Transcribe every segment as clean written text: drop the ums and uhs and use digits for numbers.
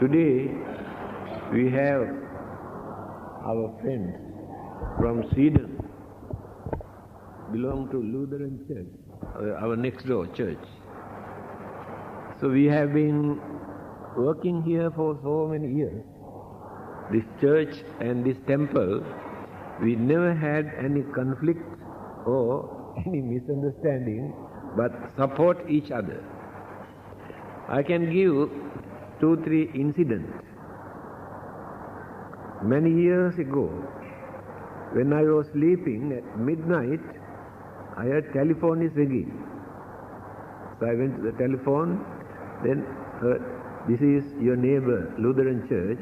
Today we have our friends from Sweden, belong to Lutheran Church, our next door church. So we have been working here for so many years. This church and this temple, we never had any conflict or any misunderstanding, but support each other. I can give 2-3 incidents. Many years ago, when I was sleeping at midnight, I heard telephone is ringing. So I went to the telephone, then heard, this is your neighbor, Lutheran Church.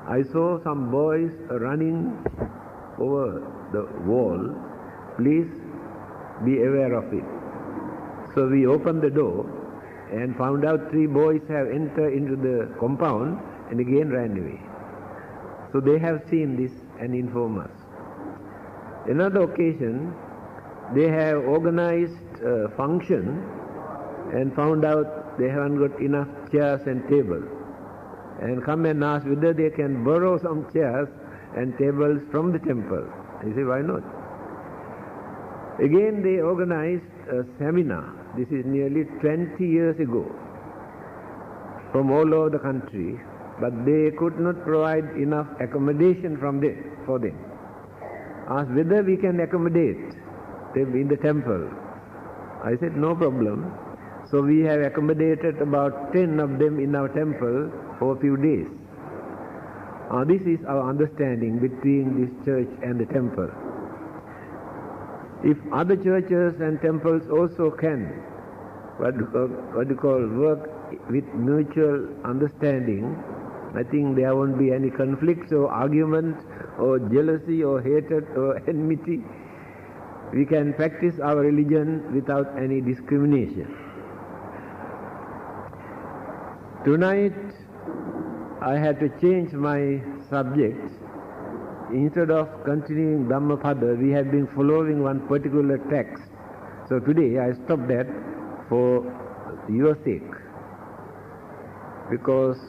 I saw some boys running over the wall. Please be aware of it. So we opened the door and found out 3 boys have entered into the compound and again ran away. So they have seen this and informed us. Another occasion, they have organized a function and found out they haven't got enough chairs and tables, and come and ask whether they can borrow some chairs and tables from the temple. I say, why not? Again they organized a seminar. This is nearly 20 years ago, from all over the country, but they could not provide enough accommodation for them. Asked whether we can accommodate them in the temple. I said, no problem. So we have accommodated about 10 of them in our temple for a few days. This is our understanding between this church and the temple. If other churches and temples also can, what you call work with mutual understanding, I think there won't be any conflicts or argument or jealousy or hatred or enmity. We can practice our religion without any discrimination. Tonight I had to change my subject. Instead of continuing Dhammapada, we have been following one particular text. So today I stopped that for your sake, because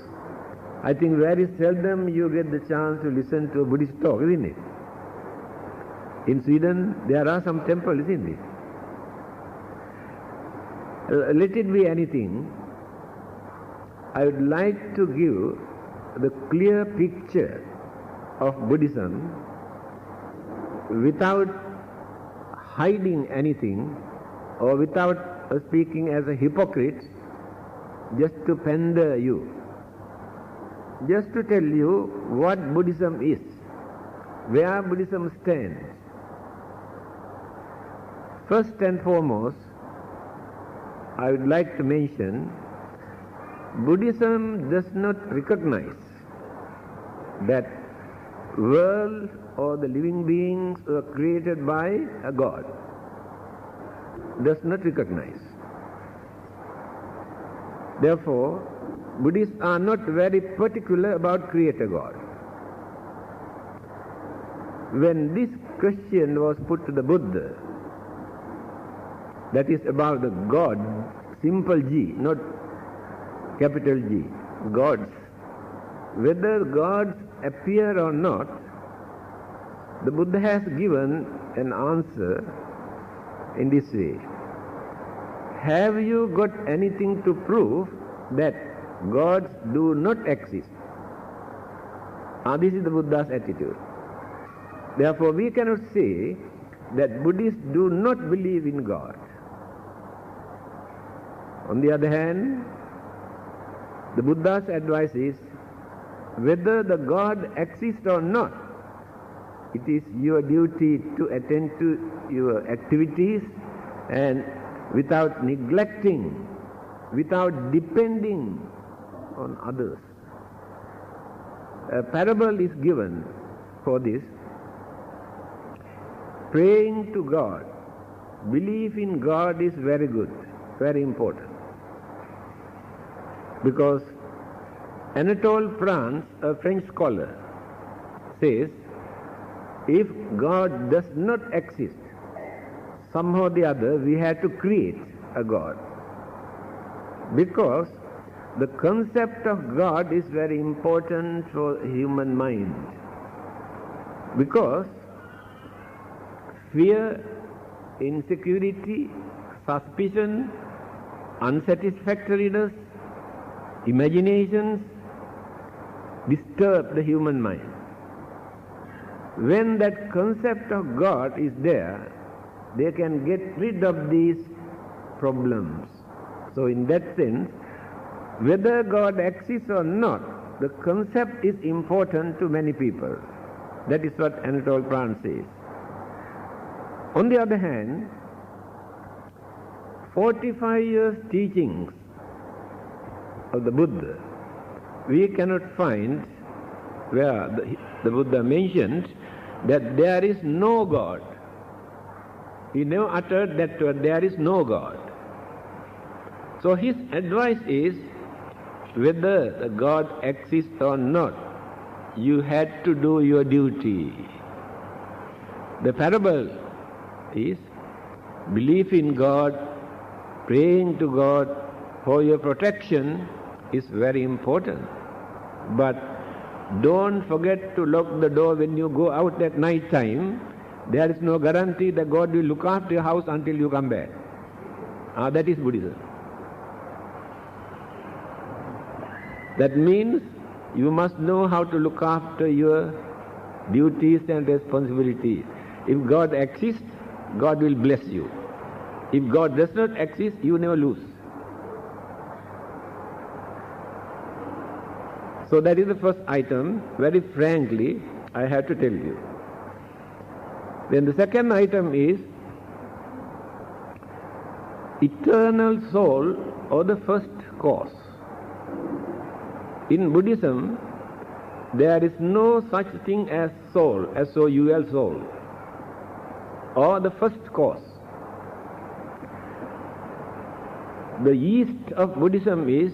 I think very seldom you get the chance to listen to a Buddhist talk, isn't it? In Sweden there are some temples, isn't it? Let it be anything. I would like to give the clear picture of Buddhism without hiding anything or without speaking as a hypocrite, just to pander you. Just to tell you what Buddhism is, where Buddhism stands. First and foremost, I would like to mention, Buddhism does not recognize that world or the living beings were created by a God. Does not recognize. Therefore, Buddhists are not very particular about Creator God. When this question was put to the Buddha, that is about the God, simple G, not capital G, gods, whether gods appear or not, the Buddha has given an answer in this way. Have you got anything to prove that gods do not exist? This is the Buddha's attitude. Therefore, we cannot say that Buddhists do not believe in God. On the other hand, the Buddha's advice is, whether the God exists or not, it is your duty to attend to your activities and without neglecting, without depending on others. A parable is given for this. Praying to God, belief in God is very good, very important. Because Anatole France, a French scholar, says, if God does not exist, somehow or the other we have to create a God. Because the concept of God is very important for human mind, because fear, insecurity, suspicion, unsatisfactoriness, imaginations disturb the human mind. When that concept of God is there, they can get rid of these problems. So in that sense, whether God exists or not, the concept is important to many people. That is what Anatole France says. On the other hand, 45 years teachings of the Buddha, we cannot find where the Buddha mentioned that there is no God. He never uttered that word, there is no God. So his advice is, whether the God exists or not, you had to do your duty. The parable is belief in God, praying to God for your protection is very important. But don't forget to lock the door when you go out at night time. There is no guarantee that God will look after your house until you come back. That is Buddhism. That means you must know how to look after your duties and responsibilities. If God exists, God will bless you. If God does not exist, you never lose. So that is the first item, very frankly, I have to tell you. Then the second item is eternal soul, or the first cause. In Buddhism, there is no such thing as soul, S-O-U-L, soul, or the first cause. The yeast of Buddhism is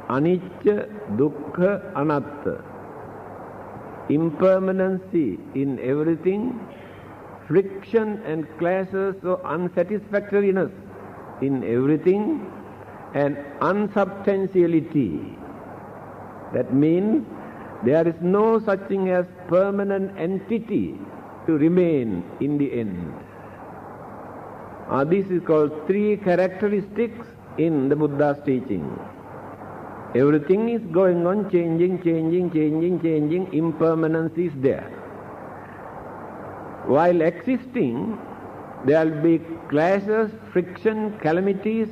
anicca, dukkha, anatta. Impermanency in everything, friction and clashes or unsatisfactoriness in everything, and unsubstantiality. That means there is no such thing as permanent entity to remain in the end. This is called three characteristics in the Buddha's teaching. Everything is going on, changing, impermanence is there. While existing, there will be clashes, friction, calamities,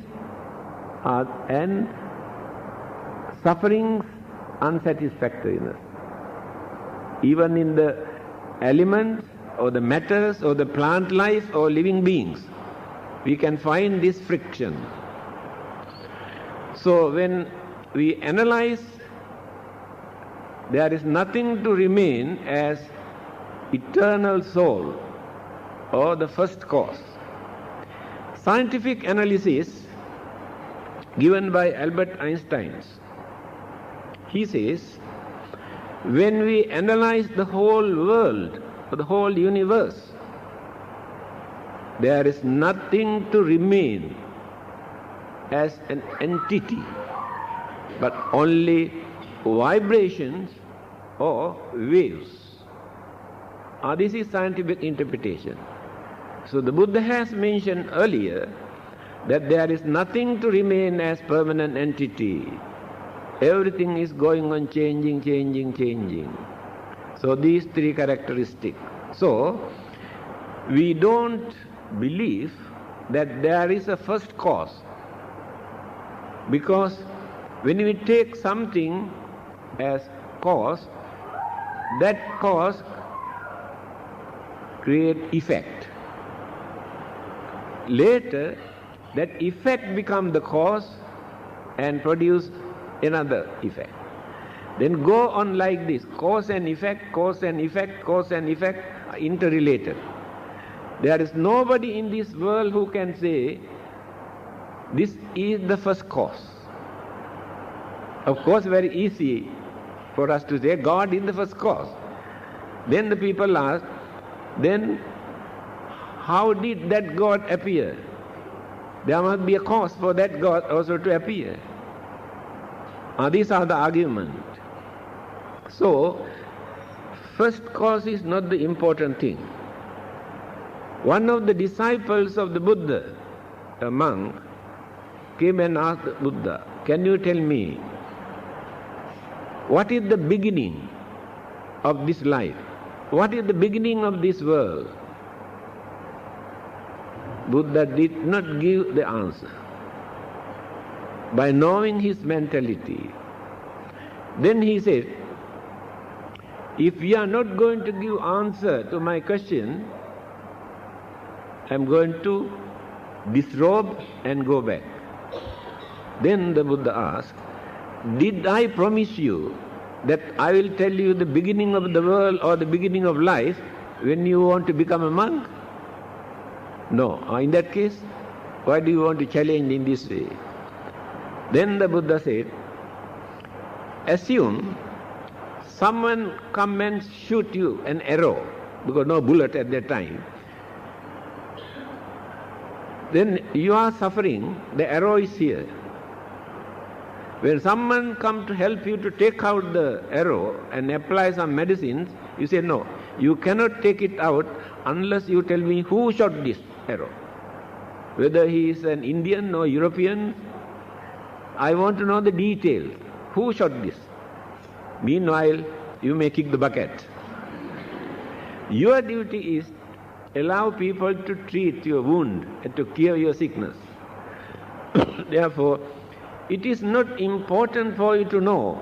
and sufferings, unsatisfactoriness. Even in the elements, or the matters, or the plant life, or living beings, we can find this friction. So when we analyze, there is nothing to remain as eternal soul, or the first cause. Scientific analysis given by Albert Einstein, he says, when we analyze the whole world, or the whole universe, there is nothing to remain as an entity, but only vibrations or waves. This is scientific interpretation. So the Buddha has mentioned earlier that there is nothing to remain as permanent entity. Everything is going on changing. So these three characteristics. So we don't believe that there is a first cause, because when we take something as cause, that cause creates effect. Later, that effect becomes the cause and produce another effect. Then go on like this, cause and effect, cause and effect, cause and effect are interrelated. There is nobody in this world who can say, this is the first cause. Of course, very easy for us to say, God is the first cause. Then the people ask, then how did that God appear? There must be a cause for that God also to appear. These are the argument. So, first cause is not the important thing. One of the disciples of the Buddha, a monk, came and asked the Buddha, "Can you tell me, what is the beginning of this life? What is the beginning of this world?" Buddha did not give the answer. By knowing his mentality, then he said, "If you are not going to give answer to my question, I am going to disrobe and go back." Then the Buddha asked, "Did I promise you that I will tell you the beginning of the world or the beginning of life when you want to become a monk?" No. In that case, why do you want to challenge in this way? Then the Buddha said, "Assume someone come and shoot you an arrow, because no bullet at that time. Then you are suffering, the arrow is here. When someone comes to help you to take out the arrow and apply some medicines, you say, no, you cannot take it out unless you tell me who shot this arrow. Whether he is an Indian or European, I want to know the details. Who shot this? Meanwhile, you may kick the bucket. Your duty is allow people to treat your wound and to cure your sickness. Therefore, it is not important for you to know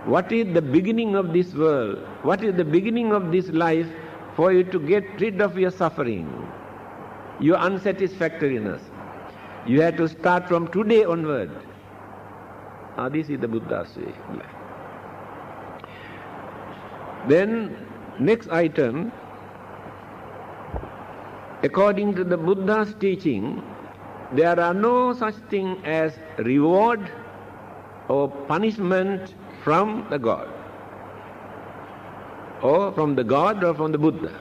what is the beginning of this world, what is the beginning of this life, for you to get rid of your suffering, your unsatisfactoriness. You have to start from today onward. This is the Buddha's way. Then, next item, according to the Buddha's teaching, there are no such thing as reward or punishment from the God, or from the God or from the Buddha.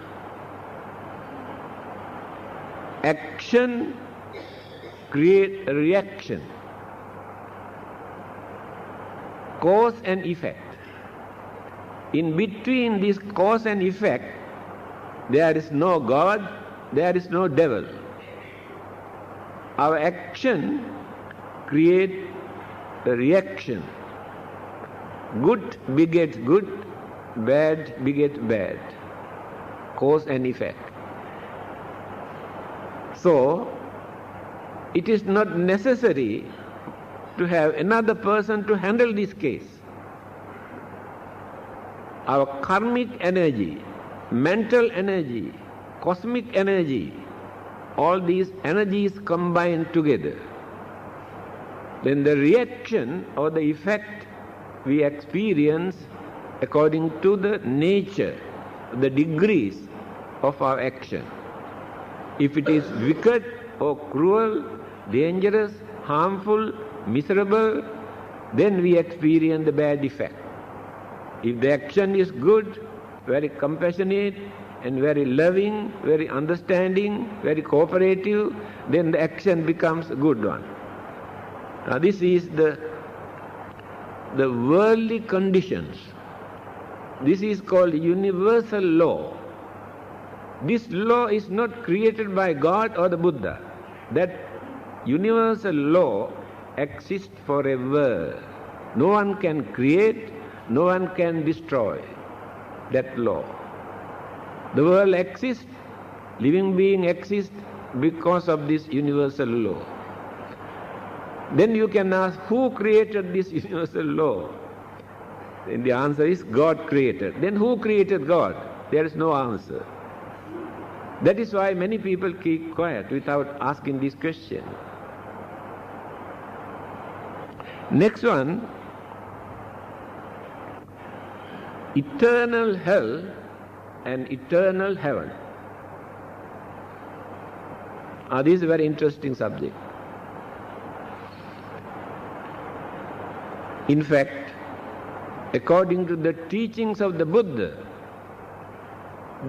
Action creates a reaction, cause and effect. In between this cause and effect, there is no God, there is no devil. Our action creates a reaction. Good begets good, bad begets bad. Cause and effect. So, it is not necessary to have another person to handle this case. Our karmic energy, mental energy, cosmic energy, all these energies combine together. Then the reaction or the effect we experience according to the nature, the degrees of our action. If it is wicked or cruel, dangerous, harmful, miserable, then we experience the bad effect. If the action is good, very compassionate, and very loving, very understanding, very cooperative, then the action becomes a good one. Now this is the worldly conditions. This is called universal law. This law is not created by God or the Buddha. That universal law exists forever. No one can create, no one can destroy that law. The world exists, living being exists because of this universal law. Then you can ask, who created this universal law? Then the answer is God created. Then who created God? There is no answer. That is why many people keep quiet without asking this question. Next one, eternal hell and eternal heaven. This is a very interesting subject. In fact, according to the teachings of the Buddha,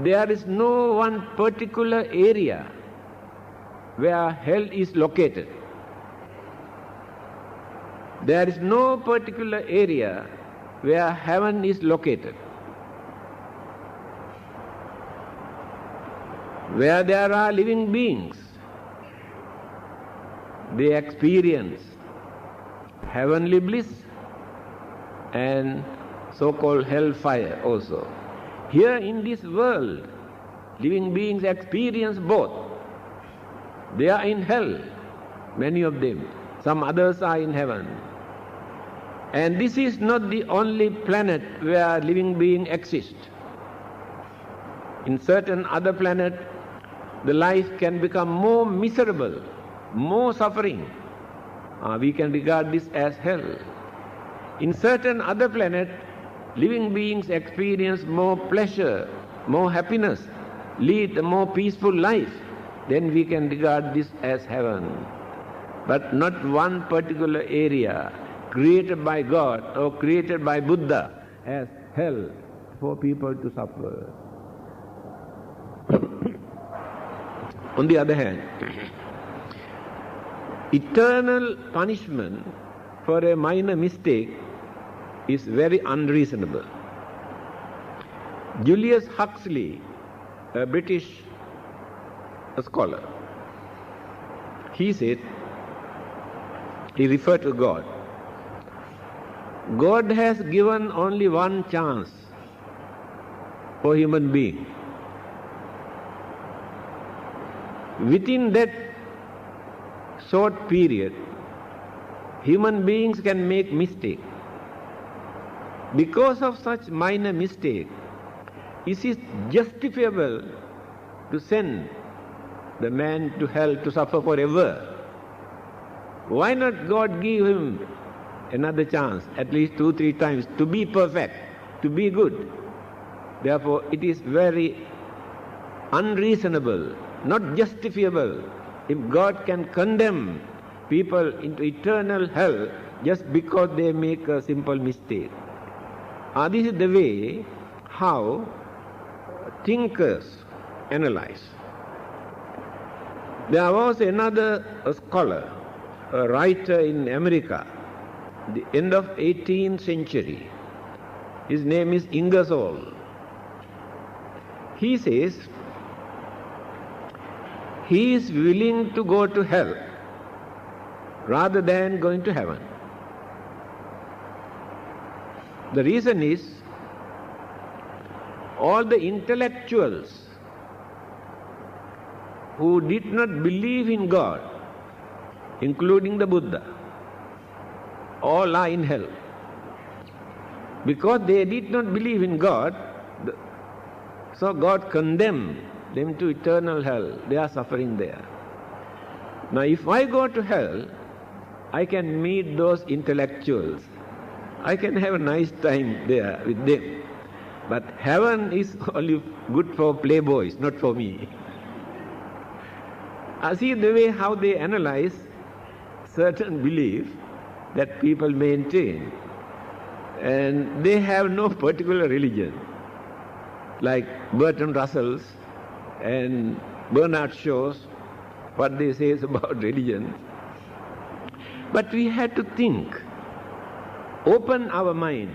there is no one particular area where hell is located. There is no particular area where heaven is located. Where there are living beings, they experience heavenly bliss and so-called hellfire also. Here in this world, living beings experience both. They are in hell, many of them. Some others are in heaven. And this is not the only planet where living beings exist. In certain other planets, the life can become more miserable, more suffering. We can regard this as hell. In certain other planets, living beings experience more pleasure, more happiness, lead a more peaceful life. Then we can regard this as heaven. But not one particular area created by God or created by Buddha as hell for people to suffer. On the other hand, eternal punishment for a minor mistake is very unreasonable. Julius Huxley, a British scholar, he said, he referred to God. God has given only one chance for human being. Within that short period, human beings can make mistake. Because of such minor mistake, it is justifiable to send the man to hell to suffer forever. Why not God give him another chance, at least 2-3 times, to be perfect, to be good? Therefore, it is very unreasonable, not justifiable, if God can condemn people into eternal hell just because they make a simple mistake. This is the way how thinkers analyze. There was another scholar, a writer in America, the end of 18th century. His name is Ingersoll. He says he is willing to go to hell rather than going to heaven. The reason is all the intellectuals who did not believe in God, including the Buddha, all are in hell. Because they did not believe in God, so God condemned them to eternal hell. They are suffering there. Now if I go to hell, I can meet those intellectuals. I can have a nice time there with them. But heaven is only good for playboys, not for me. I see the way how they analyze certain beliefs that people maintain. And they have no particular religion. Like Bertrand Russell's and Bernard Shaw's, what they say about religion. But we had to think, open our mind.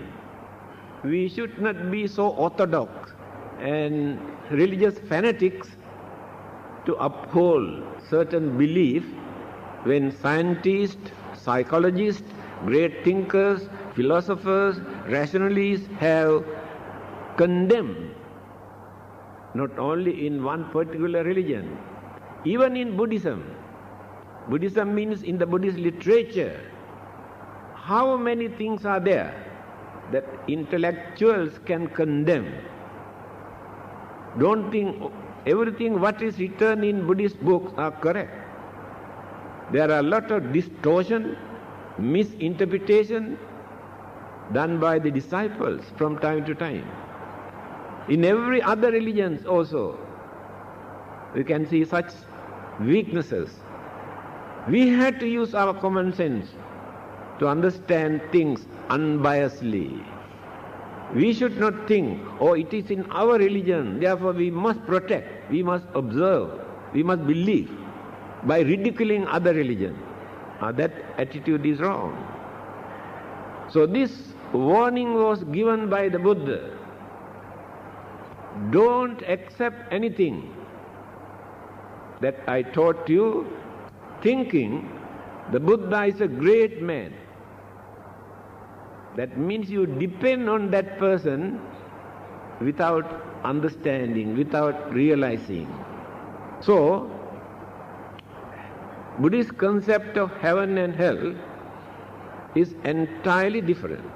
We should not be so orthodox and religious fanatics to uphold certain belief when scientists, psychologists, great thinkers, philosophers, rationalists have condemned not only in one particular religion, even in Buddhism. Buddhism means in the Buddhist literature. How many things are there that intellectuals can condemn? Don't think everything what is written in Buddhist books are correct. There are a lot of distortion, misinterpretation done by the disciples from time to time. In every other religions also, we can see such weaknesses. We had to use our common sense to understand things unbiasedly. We should not think, oh, it is in our religion, therefore we must protect, we must observe, we must believe, by ridiculing other religion. That attitude is wrong. So this warning was given by the Buddha. Don't accept anything that I taught you, thinking the Buddha is a great man. That means you depend on that person without understanding, without realizing. So, Buddhist concept of heaven and hell is entirely different.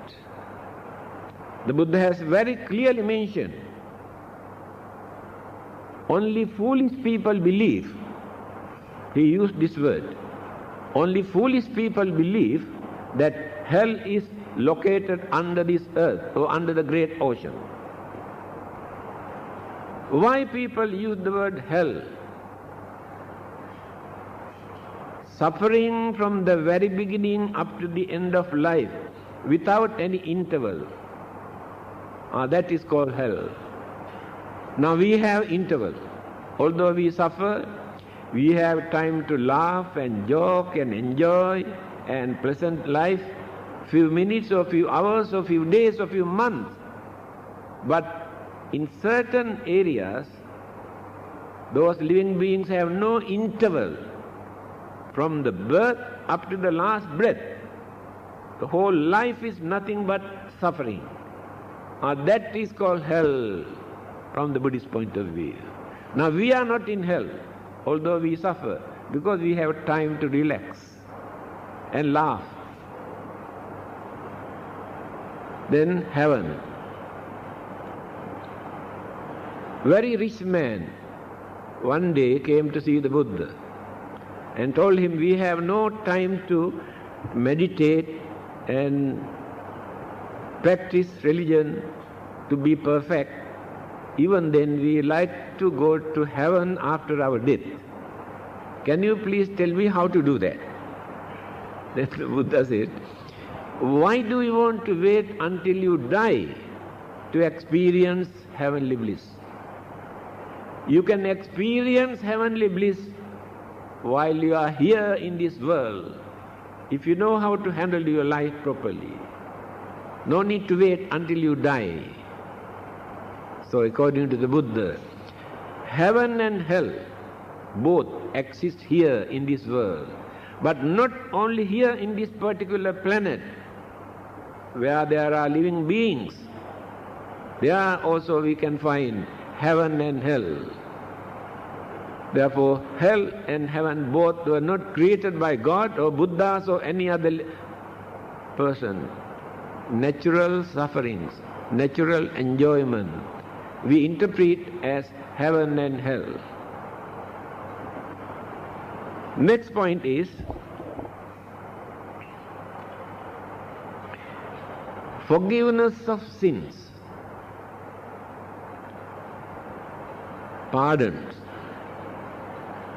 The Buddha has very clearly mentioned, only foolish people believe, he used this word, only foolish people believe that hell is located under this earth or under the great ocean. Why people use the word hell? Suffering from the very beginning up to the end of life without any interval. That is called hell. Now we have interval. Although we suffer, we have time to laugh and joke and enjoy and pleasant life, few minutes or few hours or few days or few months. But in certain areas, those living beings have no interval from the birth up to the last breath. The whole life is nothing but suffering. That is called hell from the Buddhist point of view. Now we are not in hell, although we suffer, because we have time to relax and laugh. Then heaven. Very rich man one day came to see the Buddha and told him, we have no time to meditate and practice religion to be perfect. Even then we like to go to heaven after our death. Can you please tell me how to do that? Then the Buddha said, why do you want to wait until you die to experience heavenly bliss? You can experience heavenly bliss while you are here in this world, if you know how to handle your life properly. No need to wait until you die. So according to the Buddha, heaven and hell both exist here in this world, but not only here in this particular planet where there are living beings. There also we can find heaven and hell. Therefore, hell and heaven both were not created by God or Buddhas or any other person. Natural sufferings, natural enjoyment, we interpret as heaven and hell. Next point is forgiveness of sins, pardons.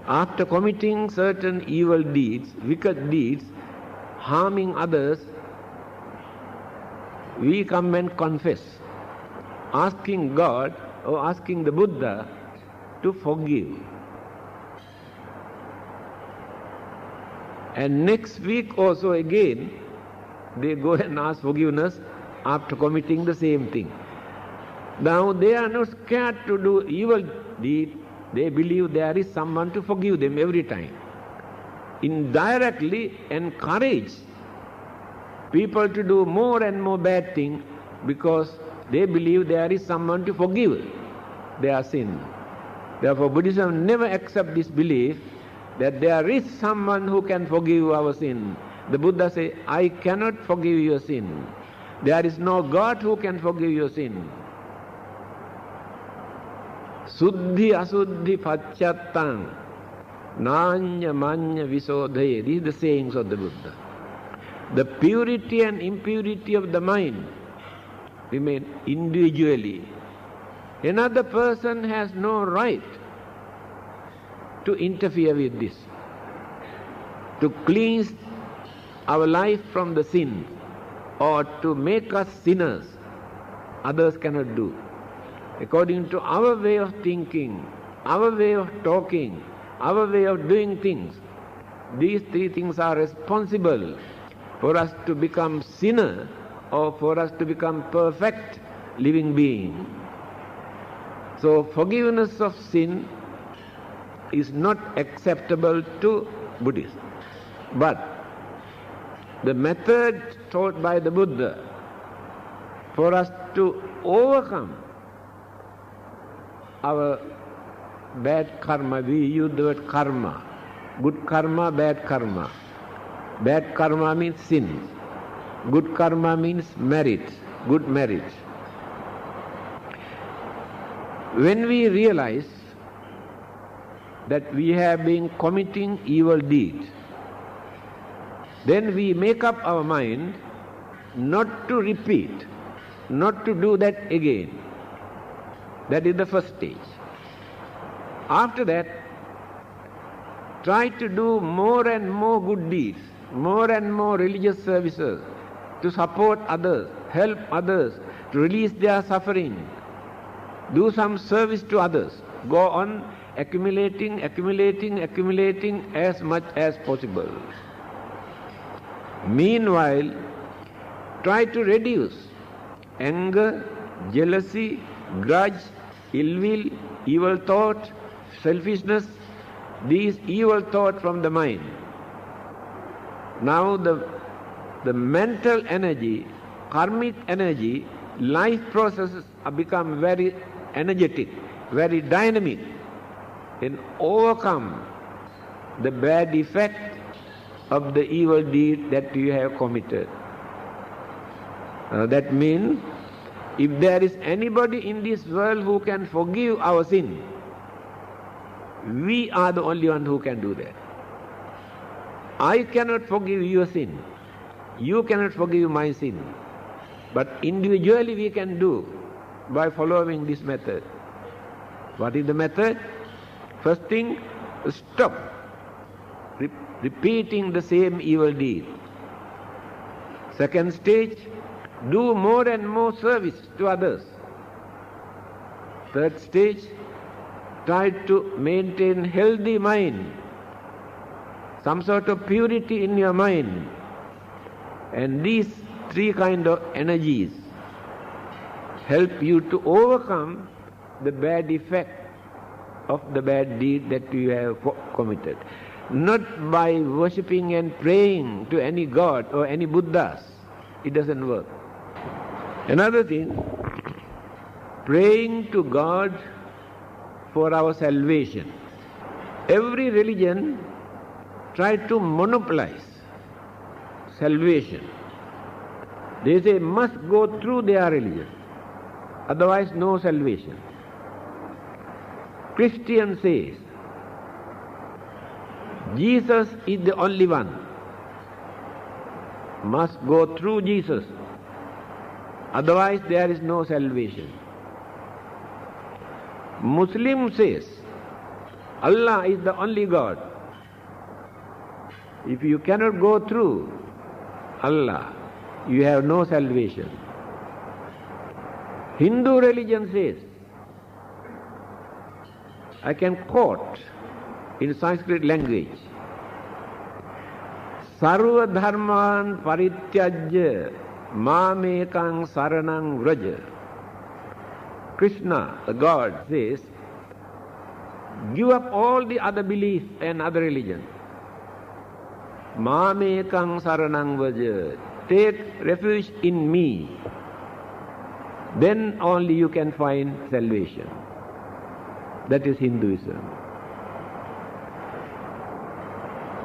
After committing certain evil deeds, wicked deeds, harming others, we come and confess, asking God or asking the Buddha to forgive. And next week also again, they go and ask forgiveness after committing the same thing. Now they are not scared to do evil deed. They believe there is someone to forgive them every time. Indirectly encourage people to do more and more bad things because they believe there is someone to forgive their sin. Therefore Buddhism never accepts this belief that there is someone who can forgive our sin. The Buddha says, I cannot forgive your sin. There is no God who can forgive your sin. Suddhi asuddhi pacchattam nanya manya visodhaye. These are the sayings of the Buddha. The purity and impurity of the mind remain individually. Another person has no right to interfere with this, to cleanse our life from the sin or to make us sinners. Others cannot do. According to our way of thinking, our way of talking, our way of doing things, these three things are responsible for us to become sinner or for us to become perfect living being. So forgiveness of sin is not acceptable to Buddhists. But the method taught by the Buddha for us to overcome our bad karma, we use the word karma. Good karma, bad karma. Bad karma means sin. Good karma means merit, good merit. When we realize that we have been committing evil deeds, then we make up our mind not to repeat, not to do that again. That is the first stage. After that, try to do more and more good deeds, more and more religious services, to support others, help others, to release their suffering, do some service to others. Go on accumulating as much as possible. Meanwhile, try to reduce anger, jealousy, grudge, ill will, evil thought, selfishness, these evil thoughts from the mind. Now the mental energy, karmic energy, life processes have become very energetic, very dynamic, and overcome the bad effect of the evil deed that you have committed. That means, if there is anybody in this world who can forgive our sin, we are the only one who can do that. I cannot forgive your sin. You cannot forgive my sin. But individually we can do by following this method. What is the method? First thing, stop repeating the same evil deed. Second stage, do more and more service to others. Third stage, try to maintain healthy mind, some sort of purity in your mind. And these three kind of energies help you to overcome the bad effect of the bad deed that you have committed. Not by worshipping and praying to any god or any Buddhas. It doesn't work. Another thing, praying to God for our salvation. Every religion tries to monopolize salvation. They say must go through their religion, otherwise no salvation. Christian says Jesus is the only one. Must go through Jesus, otherwise there is no salvation. Muslim says Allah is the only God. If you cannot go through Allah, you have no salvation. Hindu religion says, I can quote in Sanskrit language, Sarva dharman parityajya mamekang saranang vraja. Krishna, the God, says, give up all the other beliefs and other religions. Mamekang saranang vraja. Take refuge in me. Then only you can find salvation. That is Hinduism.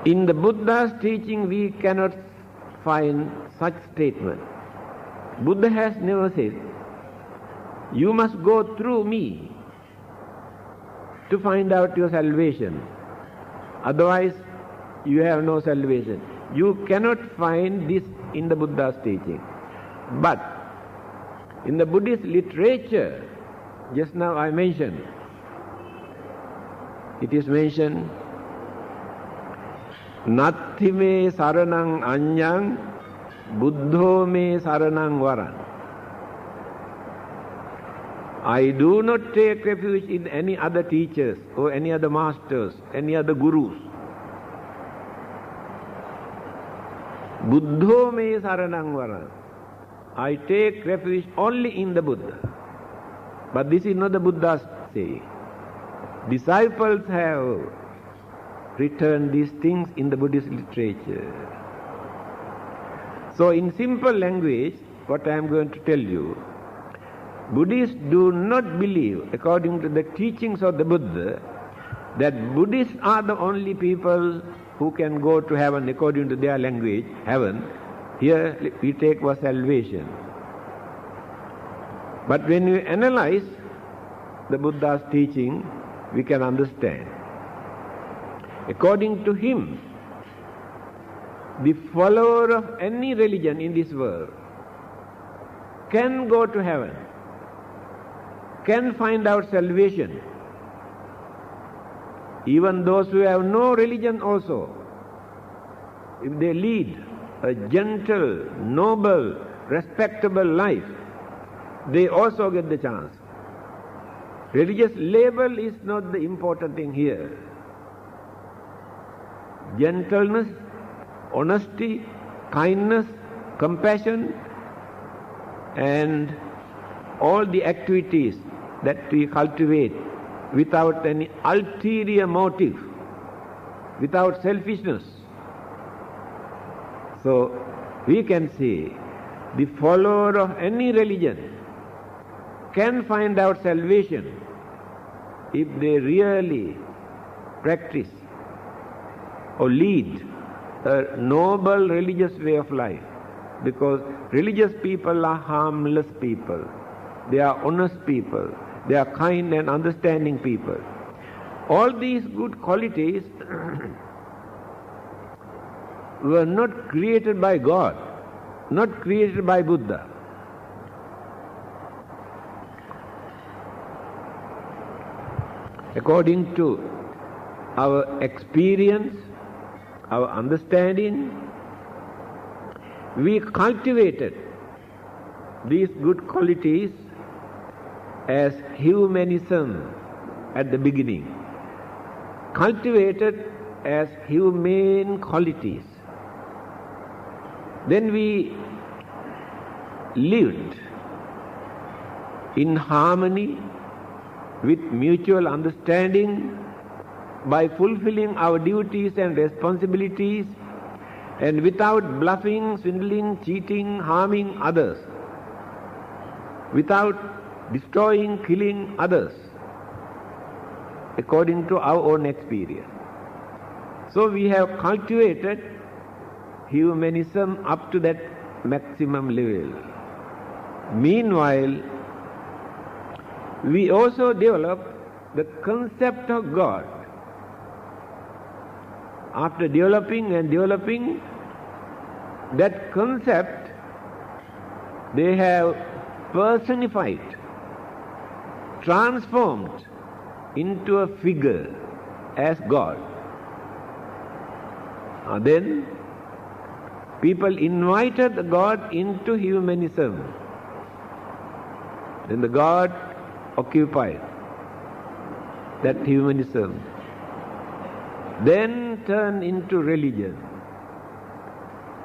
In the Buddha's teaching, we cannot find such statement. Buddha has never said, you must go through me to find out your salvation. Otherwise, you have no salvation. You cannot find this in the Buddha's teaching. But in the Buddhist literature, just now I mentioned, it is mentioned, Natti me saranang anyang, buddho me saranang varan. I do not take refuge in any other teachers or any other masters, any other gurus. Buddho me saranang varan. I take refuge only in the Buddha. But this is not the Buddha's saying. Disciples have written these things in the Buddhist literature. So in simple language, what I am going to tell you, Buddhists do not believe, according to the teachings of the Buddha, that Buddhists are the only people who can go to heaven according to their language, heaven. Here we take for salvation. But when we analyze the Buddha's teaching, we can understand. According to him, the follower of any religion in this world can go to heaven, can find out salvation. Even those who have no religion also, if they lead a gentle, noble, respectable life, they also get the chance. Religious label is not the important thing here. Gentleness, honesty, kindness, compassion, and all the activities that we cultivate without any ulterior motive, without selfishness. So we can say the follower of any religion can find out salvation if they really practice or lead a noble religious way of life. Because religious people are harmless people. They are honest people. They are kind and understanding people. All these good qualities were not created by God, not created by Buddha. According to our experience, our understanding, we cultivated these good qualities as humanism at the beginning, cultivated as humane qualities. Then we lived in harmony with mutual understanding by fulfilling our duties and responsibilities, and without bluffing, swindling, cheating, harming others, without destroying, killing others, according to our own experience. So we have cultivated humanism up to that maximum level. Meanwhile, we also developed the concept of God. After developing and developing that concept, they have personified, transformed into a figure as God. Then people invited the God into humanism. Then the God occupied that humanism. Then turned into religion.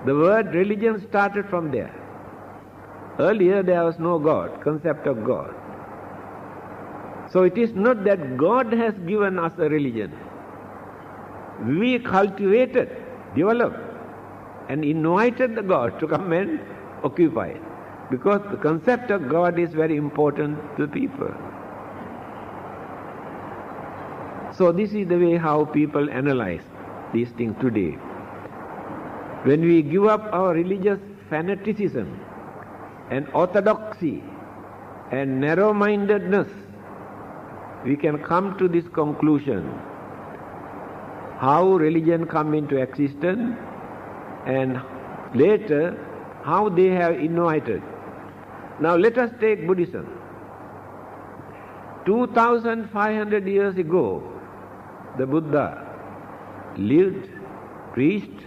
The word religion started from there. Earlier there was no God, concept of God. So it is not that God has given us a religion. We cultivated, developed, and invited the God to come and occupy it. Because the concept of God is very important to people. So this is the way how people analyze these things today. When we give up our religious fanaticism and orthodoxy and narrow-mindedness, we can come to this conclusion: how religion come into existence, and later how they have innovated. Now let us take Buddhism. 2500 years ago, the Buddha lived, preached,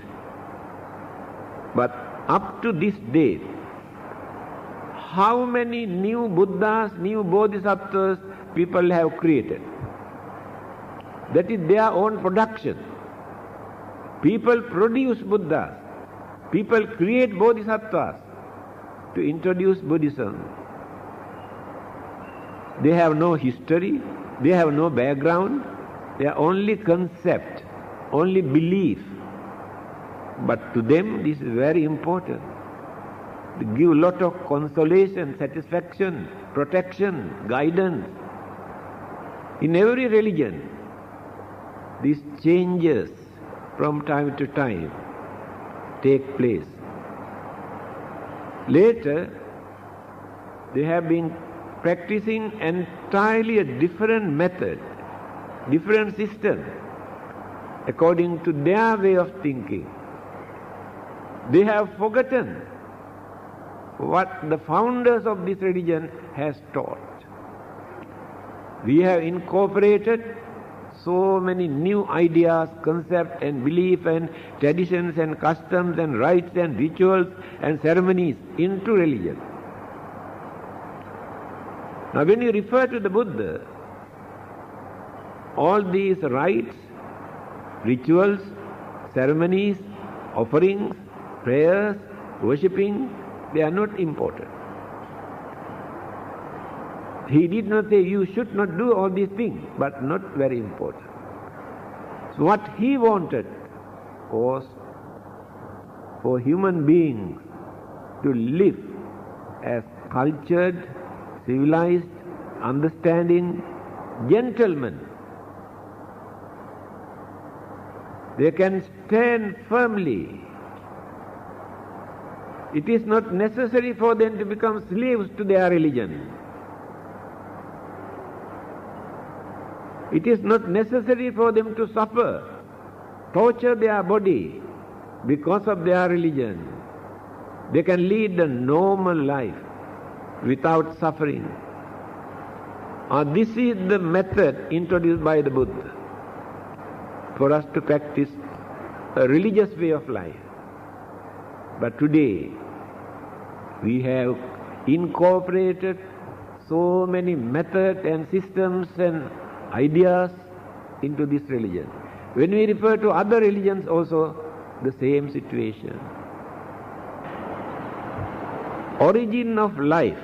but up to this day, how many new Buddhas, new Bodhisattvas people have created? That is their own production. People produce Buddhas, people create Bodhisattvas, to introduce Buddhism. They have no history, they have no background, they are only concept, only belief. But to them this is very important. They give a lot of consolation, satisfaction, protection, guidance. In every religion, these changes from time to time take place. Later, they have been practicing entirely a different method, different system, according to their way of thinking. They have forgotten what the founders of this religion has taught. We have incorporated so many new ideas, concepts and beliefs and traditions and customs and rites and rituals and ceremonies into religion. Now when you refer to the Buddha, all these rites, rituals, ceremonies, offerings, prayers, worshipping, they are not important. He did not say you should not do all these things, but not very important. So what he wanted was for human beings to live as cultured, civilized, understanding gentlemen. They can stand firmly. It is not necessary for them to become slaves to their religion. It is not necessary for them to suffer, torture their body because of their religion. They can lead a normal life without suffering. This is the method introduced by the Buddha for us to practice a religious way of life. But today, we have incorporated so many methods and systems and ideas into this religion. When we refer to other religions also, the same situation. Origin of life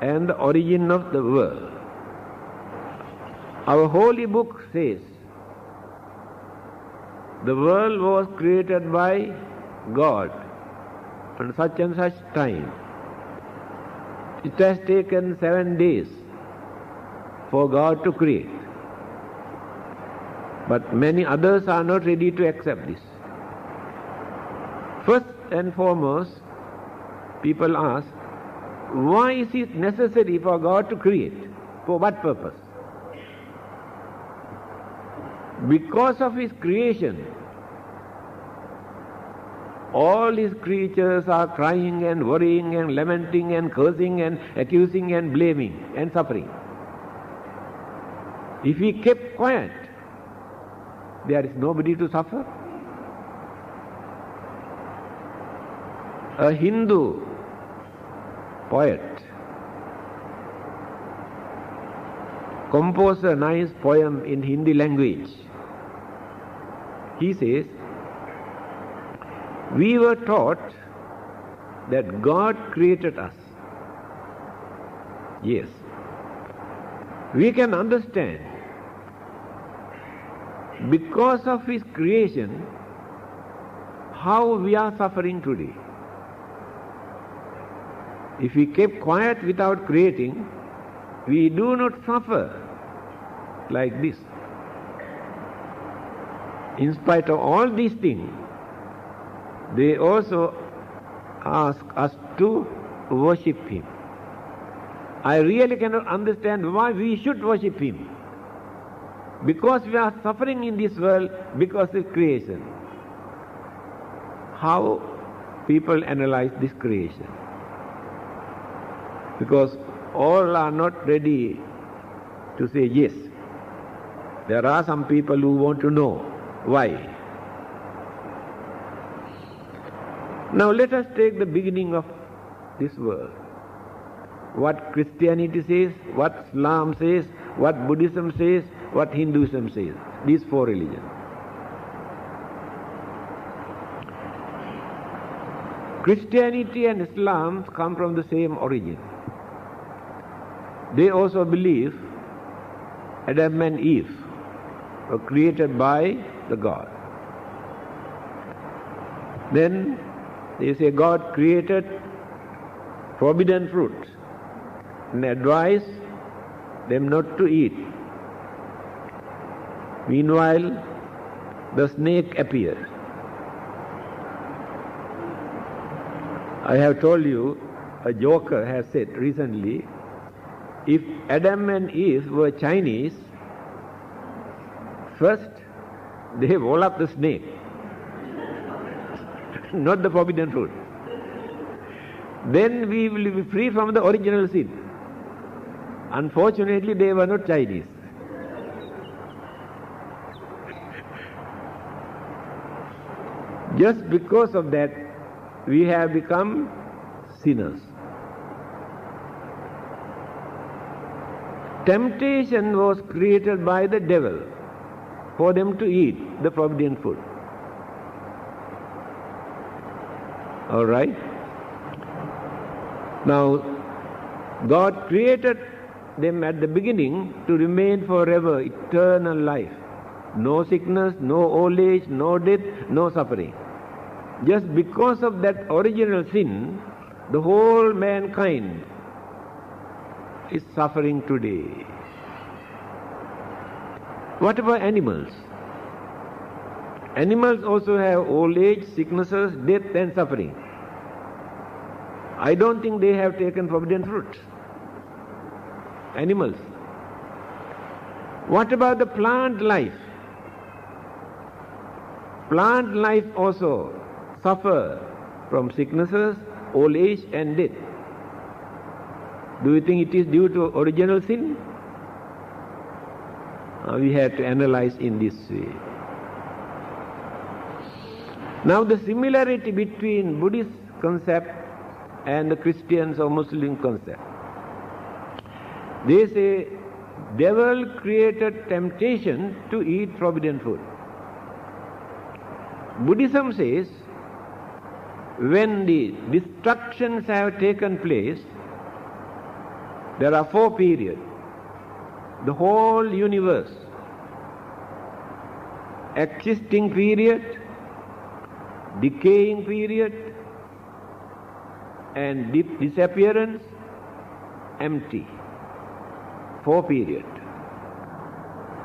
and the origin of the world. Our holy book says, the world was created by God on such and such time. It has taken 7 days for God to create. But many others are not ready to accept this. First and foremost, people ask, why is it necessary for God to create? For what purpose? Because of His creation, all His creatures are crying and worrying and lamenting and cursing and accusing and blaming and suffering. If He kept quiet, there is nobody to suffer. A Hindu poet composed a nice poem in Hindi language. He says, we were taught that God created us. Yes. We can understand because of His creation how we are suffering today. If we kept quiet without creating, we do not suffer like this. In spite of all these things, they also ask us to worship Him. I really cannot understand why we should worship Him. Because we are suffering in this world because of creation. How people analyze this creation? Because all are not ready to say yes. There are some people who want to know why. Now let us take the beginning of this world. What Christianity says, what Islam says, what Buddhism says, what Hinduism says. These 4 religions. Christianity and Islam come from the same origin. They also believe Adam and Eve were created by the God. Then they say God created forbidden fruit and advised them not to eat. Meanwhile, the snake appeared. I have told you, a joker has said recently, if Adam and Eve were Chinese, first they roll up the snake, not the forbidden fruit. Then we will be free from the original sin. Unfortunately, they were not Chinese. Just because of that, we have become sinners. Temptation was created by the devil for them to eat the forbidden food. All right? Now, God created them at the beginning to remain forever, eternal life. No sickness, no old age, no death, no suffering. Just because of that original sin, the whole mankind is suffering today. What about animals? Animals also have old age, sicknesses, death and suffering. I don't think they have taken forbidden fruit. Animals. What about the plant life? Plant life also suffer from sicknesses, old age and death. Do you think it is due to original sin? We have to analyze in this way. Now the similarity between Buddhist concept and the Christians or Muslim concept. They say devil created temptation to eat forbidden food. Buddhism says when the destructions have taken place, there are 4 periods. The whole universe. Existing period, decaying period, and disappearance, empty. 4 periods.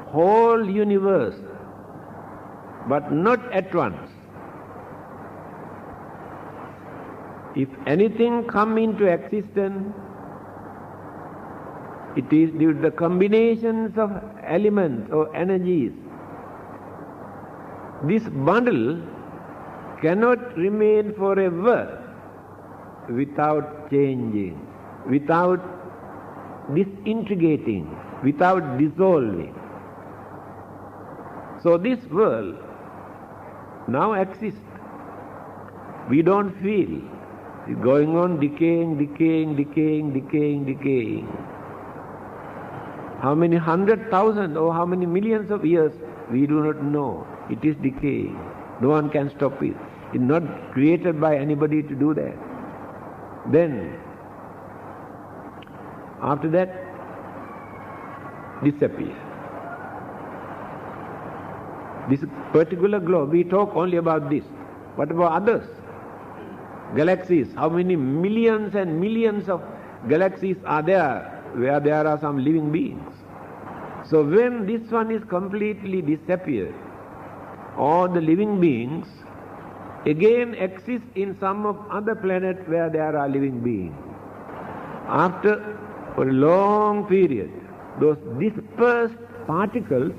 Whole universe, but not at once. If anything come into existence, it is due to the combinations of elements or energies. This bundle cannot remain forever without changing, without disintegrating, without dissolving. So this world now exists. We don't feel. It's going on decaying. How many 100,000 or how many millions of years, we do not know. It is decaying. No one can stop it. It's not created by anybody to do that. Then, after that, disappear. This particular globe, we talk only about this. What about others? Galaxies, how many millions and millions of galaxies are there where there are some living beings? So when this one is completely disappeared, all the living beings again exist in some of other planet where there are living beings. After a long period, those dispersed particles,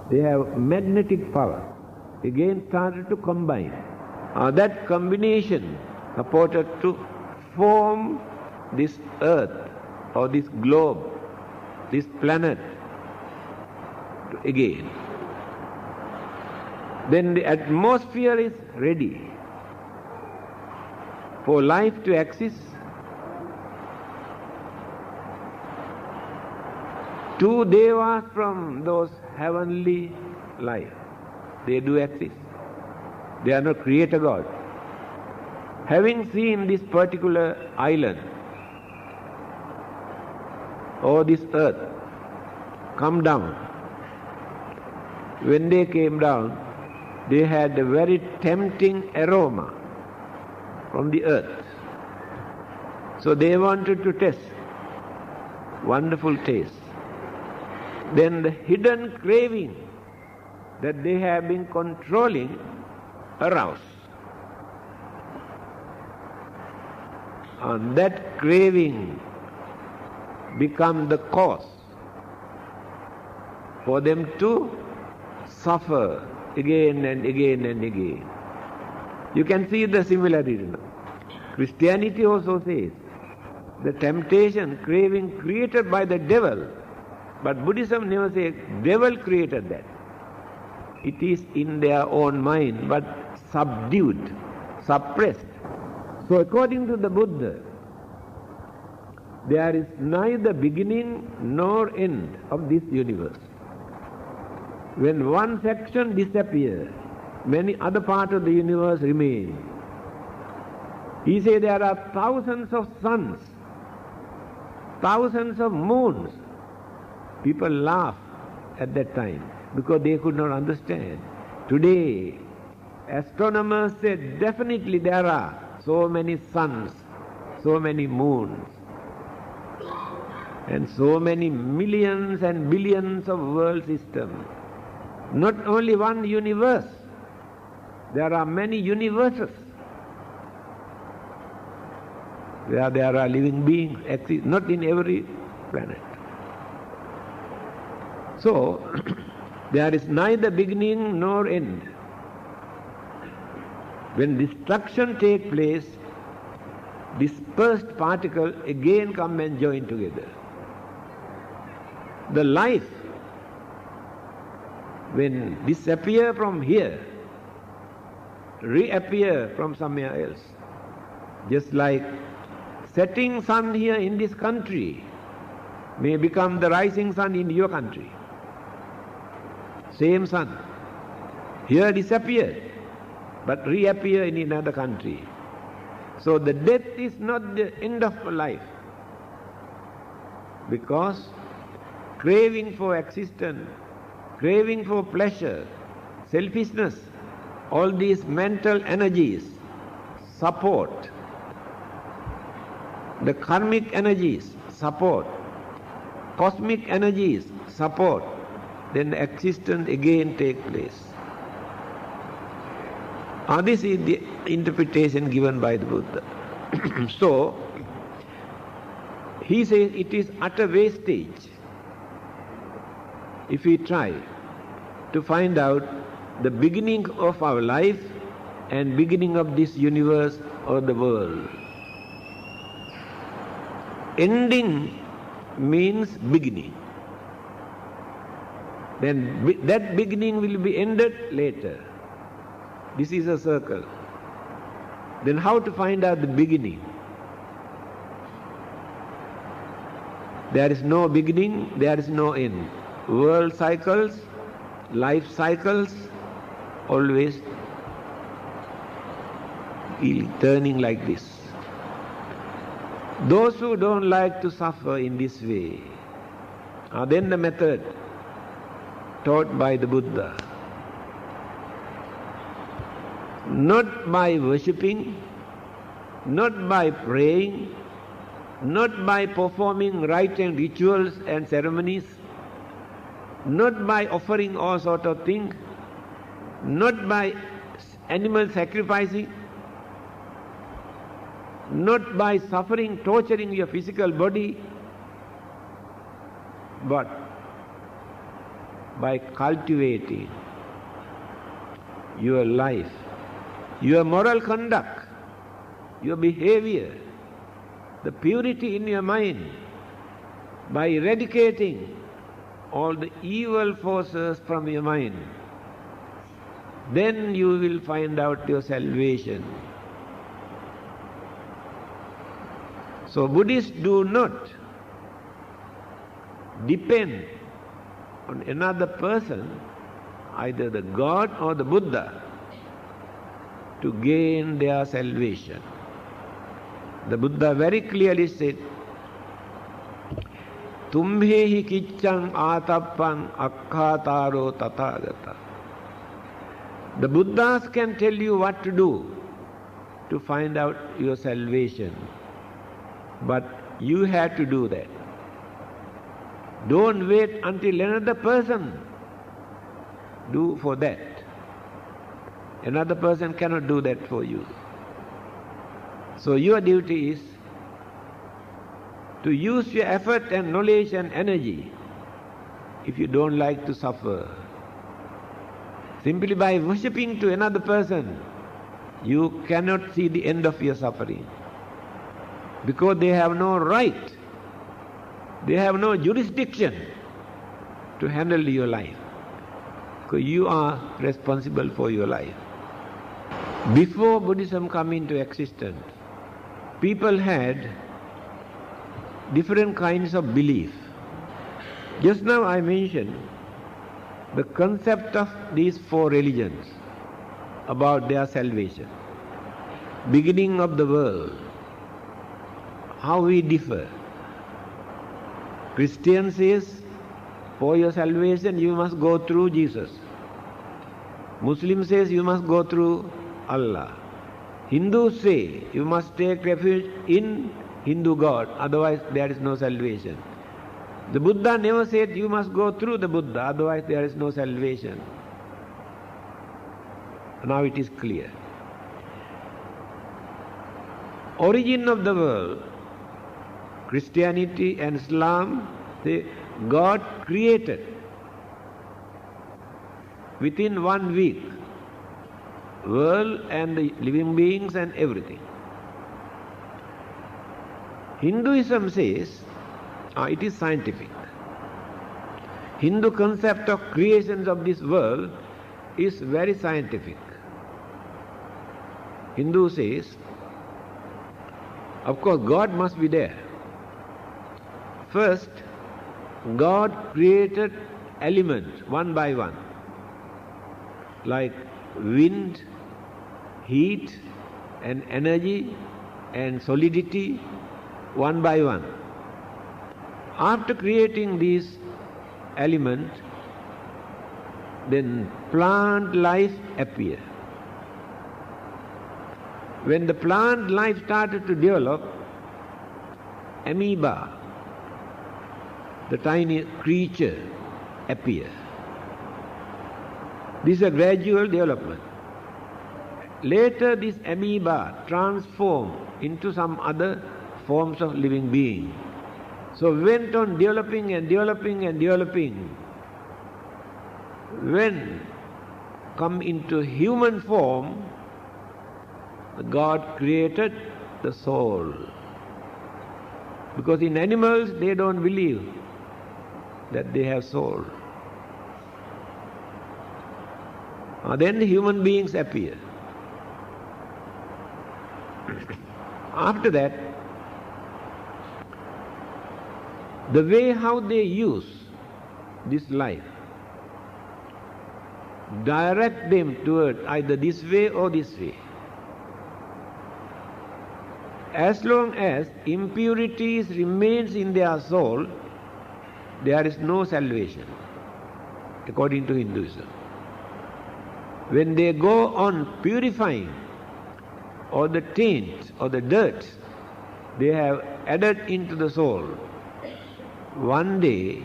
they have magnetic power, again started to combine. That combination supported to form this earth or this globe, this planet again. Then the atmosphere is ready for life to exist. 2 devas from those heavenly life, they do exist. They are not creator God. having seen this particular island or this earth come down, when they came down, they had a very tempting aroma from the earth. So they wanted to test. Wonderful taste. Then the hidden craving that they have been controlling aroused. And that craving become the cause for them to suffer again and again and again. You can see the similarity now. Christianity also says the temptation, craving created by the devil, but Buddhism never says devil created that. It is in their own mind, but subdued, suppressed. So according to the Buddha, there is neither beginning nor end of this universe. When one section disappears, many other parts of the universe remain. He says there are thousands of suns, thousands of moons. People laugh at that time because they could not understand. Today, astronomers say definitely there are so many suns, so many moons, and so many millions and billions of world systems. Not only one universe, there are many universes. There are living beings, not in every planet. So, there is neither beginning nor end. When destruction takes place, dispersed particles again come and join together. The life, when disappear from here, reappear from somewhere else. Just like setting sun here in this country may become the rising sun in your country. Same sun. Here disappeared, but reappear in another country. So the death is not the end of life, because craving for existence, craving for pleasure, selfishness, all these mental energies support, the karmic energies support, cosmic energies support, then existence again takes place. This is the interpretation given by the Buddha. So, he says it is utter wastage if we try to find out the beginning of our life and beginning of this universe or the world. Ending means beginning. Then that beginning will be ended later. This is a circle. Then how to find out the beginning? There is no beginning, there is no end. World cycles, life cycles, always turning like this. Those who don't like to suffer in this way are then the method taught by the Buddha. Not by worshipping, not by praying, not by performing rite and rituals and ceremonies, not by offering all sorts of things, not by animal sacrificing, not by suffering, torturing your physical body, but by cultivating your life, your moral conduct, your behavior, the purity in your mind, by eradicating all the evil forces from your mind. Then you will find out your salvation. So Buddhists do not depend on another person, either the God or the Buddha, to gain their salvation. The Buddha very clearly said, Tumbhehi kiccang atappan akkhataro tathagata. The Buddhas can tell you what to do to find out your salvation, but you have to do that. Don't wait until another person do for that. Another person cannot do that for you. So your duty is to use your effort and knowledge and energy if you don't like to suffer. Simply by worshipping to another person, you cannot see the end of your suffering. Because they have no right, they have no jurisdiction to handle your life. Because you are responsible for your life. Before Buddhism came into existence, people had different kinds of belief. Just now I mentioned the concept of these four religions about their salvation. Beginning of the world, how we differ. Christian says, for your salvation you must go through Jesus. Muslim says you must go through Allah. Hindus say you must take refuge in Hindu God, otherwise there is no salvation. The Buddha never said you must go through the Buddha, otherwise there is no salvation. Now it is clear. Origin of the world, Christianity and Islam, God created within 1 week world and the living beings and everything. Hinduism says, it is scientific. Hindu concept of creations of this world is very scientific. Hindu says, of course God must be there. First, God created elements one by one, like wind, heat and energy and solidity, one by one. After creating these elements, then plant life appeared. When the plant life started to develop, amoeba, the tiny creature, appeared. This is a gradual development. Later this amoeba transformed into some other forms of living being. So went on developing and developing and developing. When come into human form, God created the soul. Because in animals they don't believe that they have soul. Then the human beings appear. After that, the way how they use this life, direct them toward either this way or this way. As long as impurities remains in their soul, there is no salvation, according to Hinduism. When they go on purifying all the taint or the dirt they have added into the soul, one day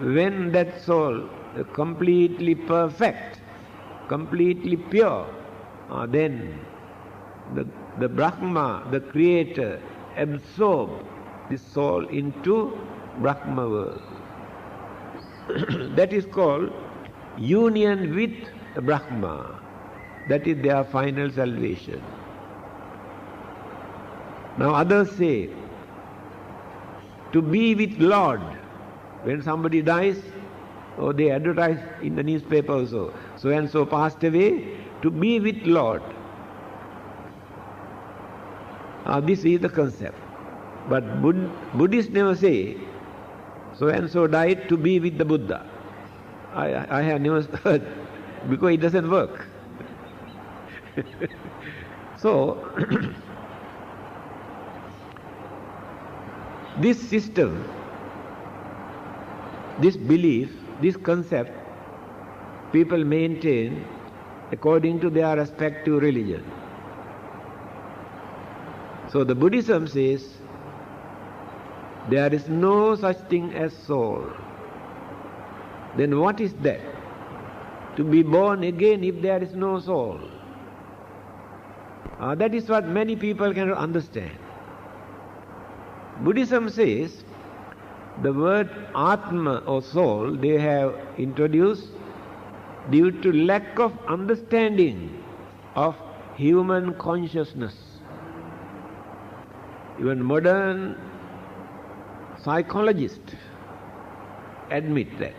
when that soul is completely perfect, completely pure, then the Brahma, the Creator, absorb this soul into Brahma world. That is called union with the Brahma. That is their final salvation. Now others say, to be with Lord. When somebody dies, or they advertise in the newspaper also, so and so passed away, to be with Lord. This is the concept. But Buddhists never say, so and so died to be with the Buddha. I have never heard, because it doesn't work. So, This system, this belief, this concept, people maintain according to their respective religion. So the Buddhism says there is no such thing as soul. Then what is that? To be born again if there is no soul. That is what many people cannot understand. Buddhism says the word Atma or soul they have introduced due to lack of understanding of human consciousness. Even modern psychologists admit that.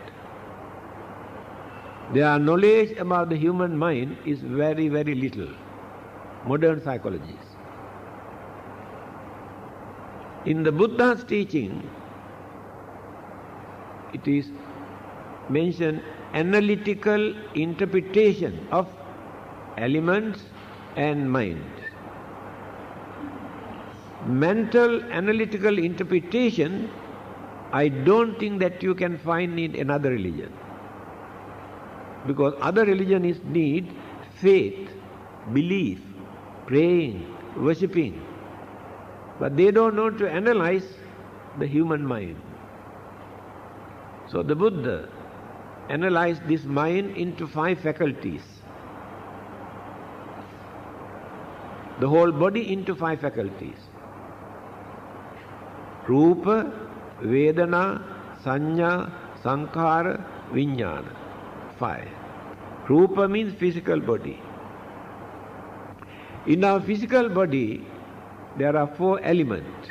Their knowledge about the human mind is very, very little. Modern psychologists. In the Buddha's teaching, it is mentioned analytical interpretation of elements and mind. Mental analytical interpretation, I don't think that you can find in another religion. Because other religions need faith, belief, praying, worshipping. But they don't know to analyze the human mind. So the Buddha analyzed this mind into 5 faculties. The whole body into 5 faculties. Rupa, Vedana, Sanya, Sankhara, Vijnana. 5. Rupa means physical body. In our physical body, there are 4 elements.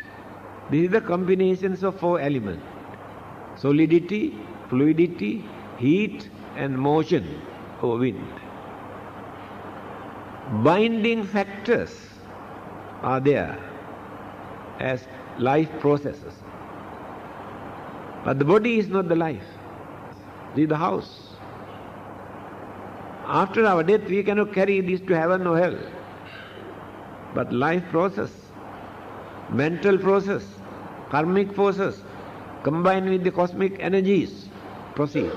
This is the combinations of 4 elements. Solidity, fluidity, heat and motion or wind. Binding factors are there as life processes. But the body is not the life. This is the house. After our death, we cannot carry this to heaven or hell. But life process, mental process, karmic forces, combined with the cosmic energies, proceed.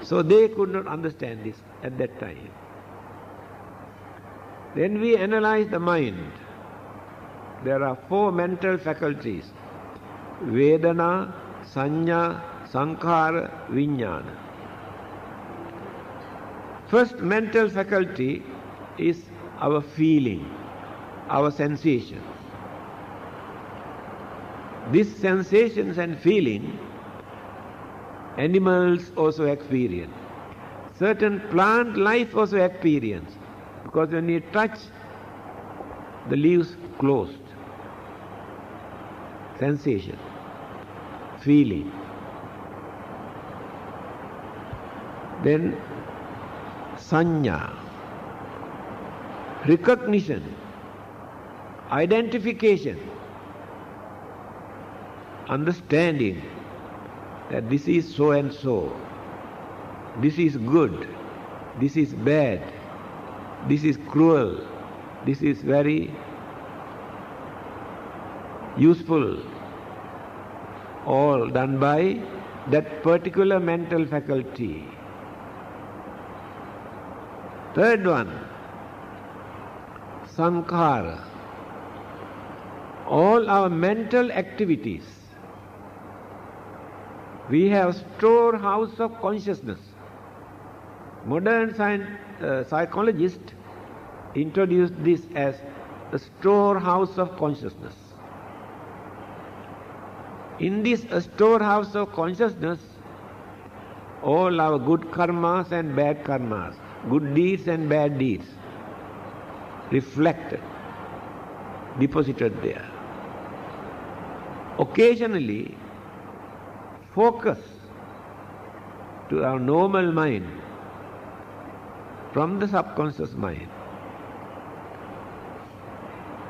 So they could not understand this at that time. Then we analyze the mind. There are 4 mental faculties: Vedana, Sanya, Sankhara, Vijnana. First mental faculty is our feeling, our sensation. These sensations and feeling, animals also experience. Certain plant life also experience. Because when you touch, the leaves closed. Sensation, feeling. Then Sanya, recognition, identification, understanding that this is so and so, this is good, this is bad, this is cruel, this is very useful, all done by that particular mental faculty. Third one, Sankhara. All our mental activities. We have storehouse of consciousness. Modern psychologists introduced this as the storehouse of consciousness. In this storehouse of consciousness, all our good karmas and bad karmas, good deeds and bad deeds, reflected, deposited there. Occasionally, focus to our normal mind from the subconscious mind.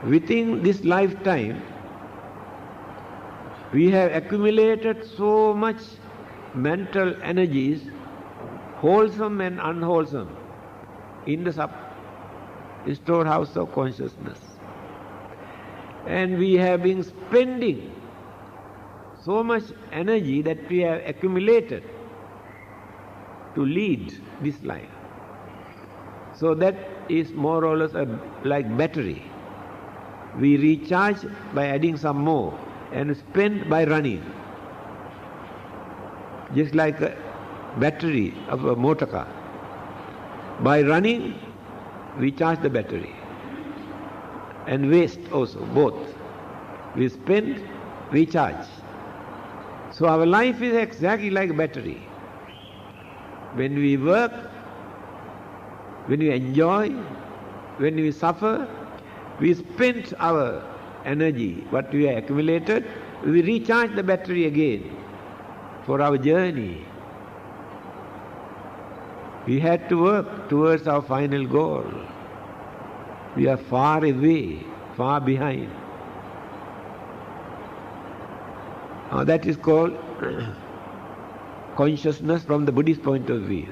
Within this lifetime, we have accumulated so much mental energies, wholesome and unwholesome, in the storehouse of consciousness. And we have been spending so much energy that we have accumulated to lead this life. So that is more or less like battery. We recharge by adding some more and spend by running. Just like a battery of a motor car. By running, we charge the battery. And waste also, both. We spend, we charge. So our life is exactly like a battery. When we work, when we enjoy, when we suffer, we spend our energy, what we have accumulated, we recharge the battery again for our journey. We had to work towards our final goal. We are far away, far behind. That is called consciousness from the Buddhist point of view.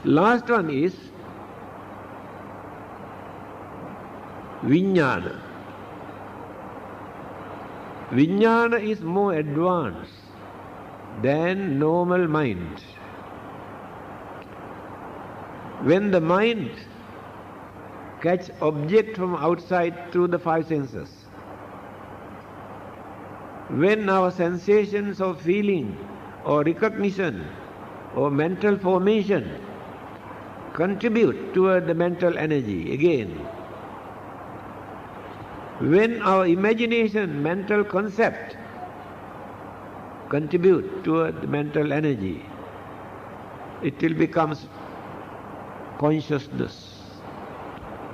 Last one is Vijnana. Vijnana is more advanced than normal mind. When the mind catch object from outside through the five senses, when our sensations of feeling or recognition or mental formation contribute toward the mental energy again, when our imagination, mental concept contribute toward the mental energy, it will become consciousness,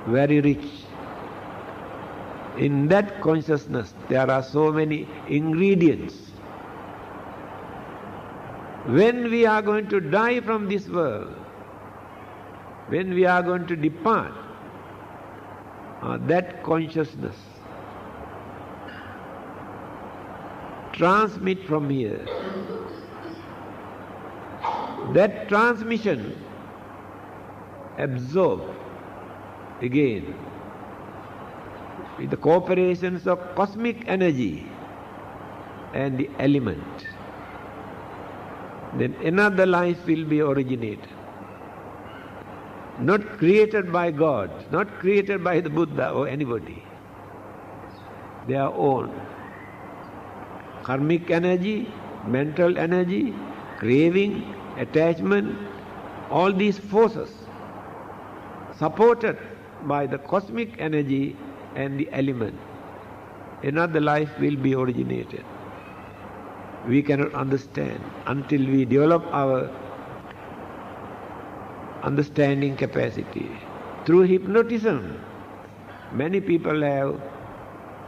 very rich. In that consciousness there are so many ingredients. When we are going to die from this world, when we are going to depart, that consciousness transmit from here. That transmission absorb again with the cooperations of cosmic energy and the element. Then another life will be originated. Not created by God, not created by the Buddha or anybody. Their own. Karmic energy, mental energy, craving, attachment, all these forces supported by the cosmic energy and the element. Another life will be originated. We cannot understand until we develop our understanding capacity. Through hypnotism, many people have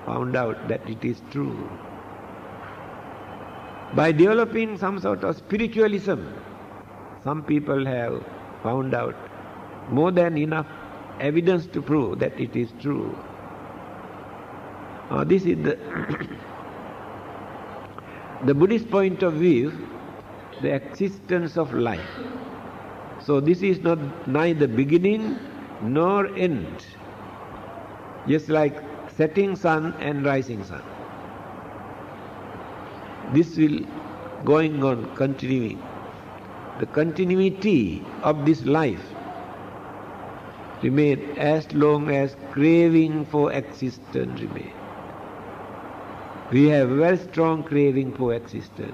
found out that it is true. By developing some sort of spiritualism, some people have found out more than enough evidence to prove that it is true. This is the Buddhist point of view, the existence of life. So this is not neither beginning nor end, just like setting sun and rising sun. This will going on, continuing. The continuity of this life remain as long as craving for existence remain. We have very strong craving for existence.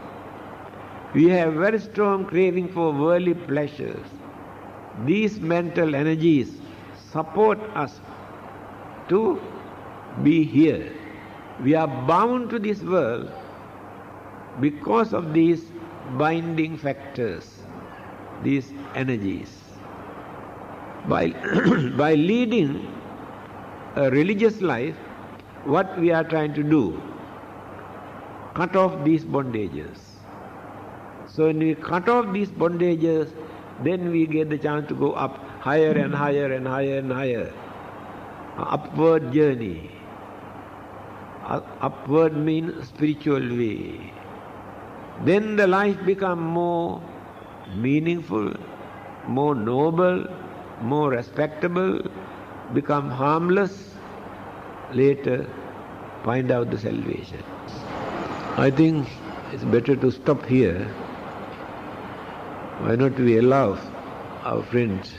We have very strong craving for worldly pleasures. These mental energies support us to be here. We are bound to this world because of these binding factors, these energies. By leading a religious life, what we are trying to do? Cut off these bondages. So when we cut off these bondages, then we get the chance to go up higher and higher and higher and higher. Upward journey. Upward means spiritual way. Then the life becomes more meaningful, more noble, more respectable, become harmless, later find out the salvation. I think it's better to stop here. Why not we allow our friends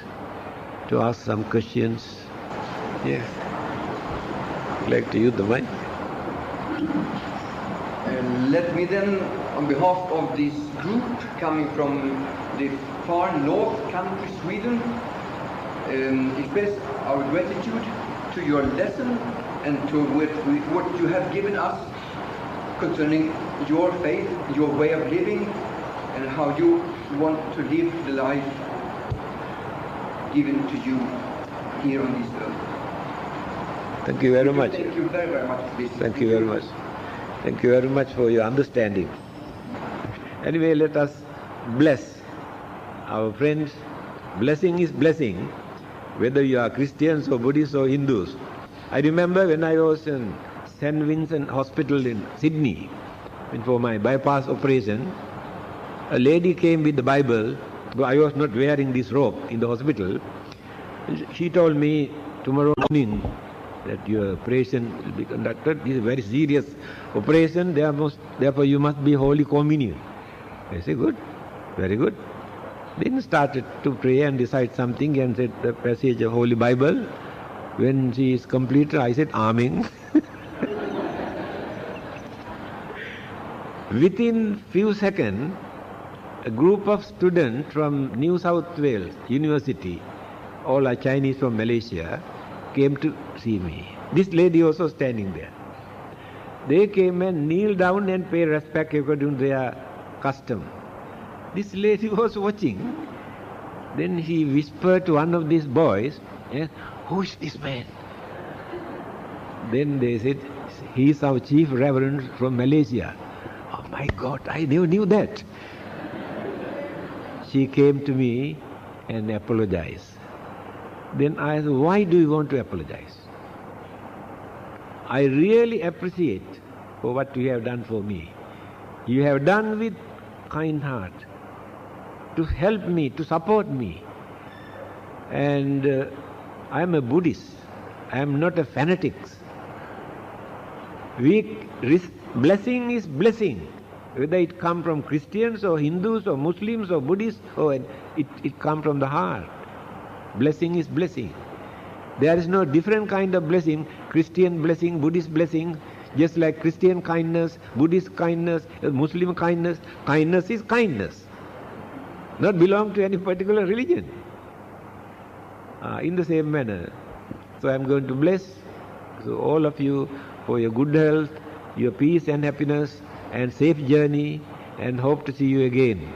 to ask some questions? Yeah. I'd like to use the mic. Let me then, on behalf of this group coming from the far north country, Sweden, express our gratitude to your lesson and to what you have given us concerning your faith, your way of living, and how you want to live the life given to you here on this earth. Thank you very much. Thank you very, very much for this. Thank you very much. Thank you very much for your understanding. Anyway, let us bless our friends. Blessing is blessing, whether you are Christians or Buddhists or Hindus. I remember when I was in St. Vincent Hospital in Sydney, for my bypass operation, a lady came with the Bible, but I was not wearing this robe in the hospital. She told me, tomorrow morning, that your operation will be conducted. This is a very serious operation, therefore you must be Holy Communion. I say, good, very good. Then started to pray and recite something and said the passage of Holy Bible. When she is completed, I said, Amen. Within few seconds, a group of students from New South Wales University, all are Chinese from Malaysia, came to see me. This lady also standing there. They came and kneeled down and paid respect according to their custom. This lady was watching. Then she whispered to one of these boys, who is this man? Then they said, he is our chief reverend from Malaysia. Oh my God, I never knew that. She came to me and apologized. Then I asked, why do you want to apologize? I really appreciate for what you have done for me. You have done with kind heart to help me, to support me. And I am a Buddhist. I am not a fanatic. Blessing is blessing. Whether it comes from Christians or Hindus or Muslims or Buddhists, or it comes from the heart. Blessing is blessing. There is no different kind of blessing, Christian blessing, Buddhist blessing, just like Christian kindness, Buddhist kindness, Muslim kindness. Kindness is kindness, not belong to any particular religion. In the same manner. So I am going to bless all of you for your good health, your peace and happiness, and safe journey, and hope to see you again.